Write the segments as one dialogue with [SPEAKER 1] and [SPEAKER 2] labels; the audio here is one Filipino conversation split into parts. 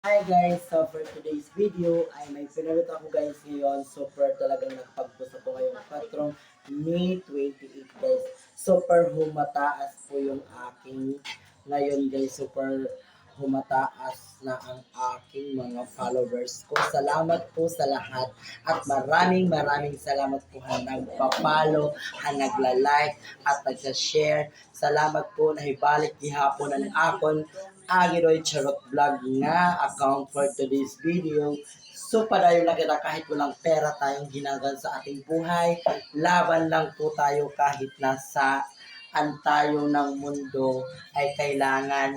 [SPEAKER 1] Hi guys! So for today's video ay may pinanood ako guys ngayon. Super talagang nakapag-post ako ngayong patrong May 28 guys. Super humataas po yung aking ngayon guys. Super humataas na ang aking mga followers ko. Salamat po sa lahat at maraming salamat po ha nagpa-follow, ha nagla-like at nagsa-share. Salamat po na ibalik gihapon ang akon Agiroy Charot Vlog nga account for today's video. So padayon lang kita kahit walang pera tayong ginagan sa ating buhay. Laban lang po tayo kahit nasa antayo ng mundo ay kailangan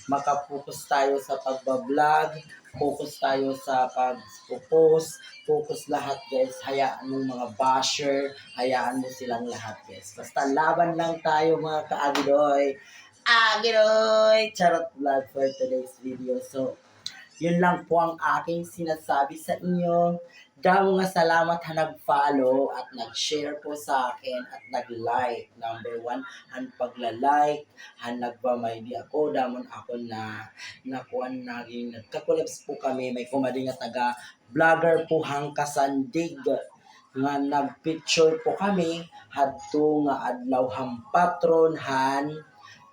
[SPEAKER 1] makapokus tayo sa pagbablog, focus tayo sa pag-post, focus lahat guys, hayaan mo mga basher, hayaan mo silang lahat guys. Basta laban lang tayo mga kaagidoy. Agidoy! Charot vlog for today's video. So, yun lang po ang aking sinasabi sa inyo. Damo nga salamat ha nag-follow at nag-share po sa akin at nag-like. Number one, ang pagla-like, han nagpamay di ako, damon ako na nakuan naging nagkakulabs po kami. May kumadi nga taga vlogger po hang kasandig nga nag-picture po kami hadto nga adlaw hang patron han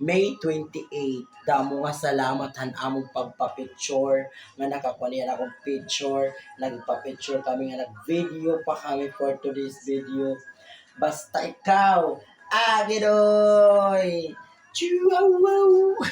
[SPEAKER 1] May 28. Damo nga salamat han among pagpa-picture nga nakakuha akong picture, nagpa-picture kami nga nag-video pa kami for today's video. Basta ikaw, Agidoy! Chihuahua!